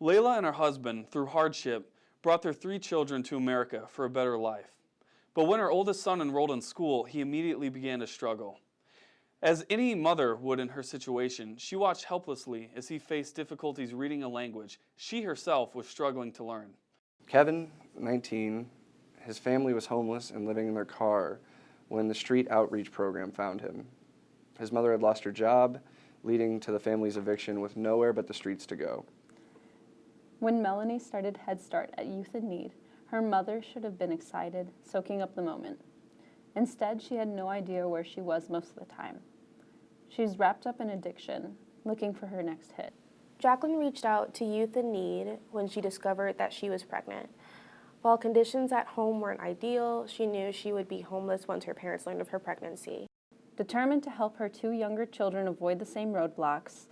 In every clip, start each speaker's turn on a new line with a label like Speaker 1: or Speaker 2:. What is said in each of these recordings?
Speaker 1: Layla and her husband, through hardship, brought their 3 children to America for a better life. But when her oldest son enrolled in school, he immediately began to struggle. As any mother would in her situation, she watched helplessly as he faced difficulties reading a language she herself was struggling to learn.
Speaker 2: Kevin, 19, his family was homeless and living in their car when the street outreach program found him. His mother had lost her job, leading to the family's eviction with nowhere but the streets to go.
Speaker 3: When Melanie started Head Start at Youth in Need, her mother should have been excited, soaking up the moment. Instead, she had no idea where she was most of the time. She's wrapped up in addiction, looking for her next hit.
Speaker 4: Jacqueline reached out to Youth in Need when she discovered that she was pregnant. While conditions at home weren't ideal, she knew she would be homeless once her parents learned of her pregnancy.
Speaker 3: Determined to help her 2 younger children avoid the same roadblocks,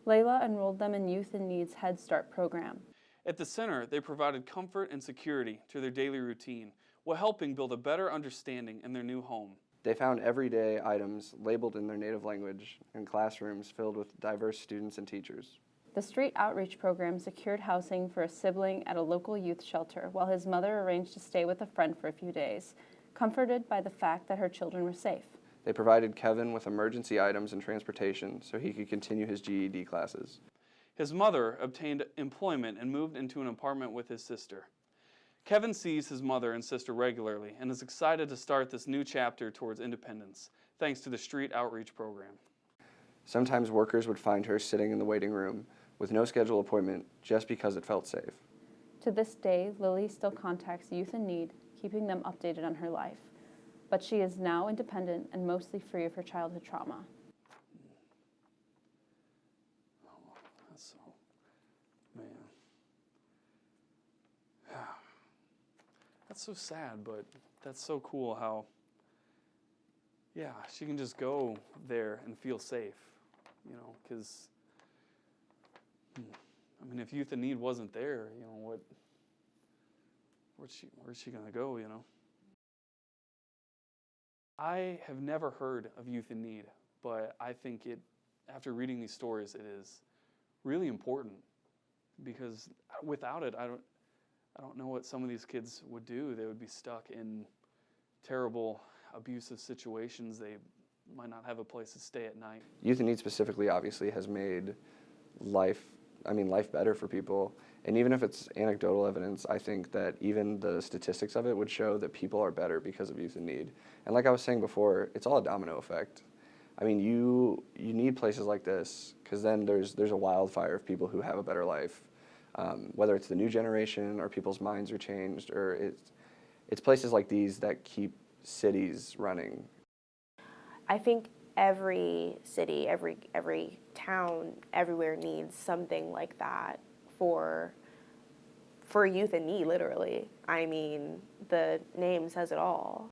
Speaker 3: Layla enrolled them in Youth in Need's Head Start program.
Speaker 1: At the center, they provided comfort and security to their daily routine, while helping build a better understanding in their new home.
Speaker 2: They found everyday items labeled in their native language and classrooms filled with diverse students and teachers.
Speaker 3: The street outreach program secured housing for a sibling at a local youth shelter while his mother arranged to stay with a friend for a few days, comforted by the fact that her children were safe.
Speaker 2: They provided Kevin with emergency items and transportation so he could continue his GED classes.
Speaker 1: His mother obtained employment and moved into an apartment with his sister. Kevin sees his mother and sister regularly and is excited to start this new chapter towards independence, thanks to the street outreach program.
Speaker 2: Sometimes workers would find her sitting in the waiting room with no scheduled appointment just because it felt safe.
Speaker 3: To this day, Lily still contacts Youth in Need, keeping them updated on her life. But she is now independent and mostly free of her childhood trauma.
Speaker 1: That's so sad, but that's so cool how, yeah, she can just go there and feel safe, you know, because, I mean, if Youth in Need wasn't there, you know, where's she gonna go, you know? I have never heard of Youth in Need, but I think after reading these stories, it is really important, because without it, I don't know what some of these kids would do. They would be stuck in terrible, abusive situations. They might not have a place to stay at night.
Speaker 2: Youth in Need specifically obviously has made life better for people. And even if it's anecdotal evidence, I think that even the statistics of it would show that people are better because of Youth in Need. And like I was saying before, it's all a domino effect. I mean, you need places like this, because then there's a wildfire of people who have a better life. Whether it's the new generation or people's minds are changed, or it's places like these that keep cities running.
Speaker 4: I think every city, every town, everywhere needs something like that for Youth in Need, literally. I mean, the name says it all.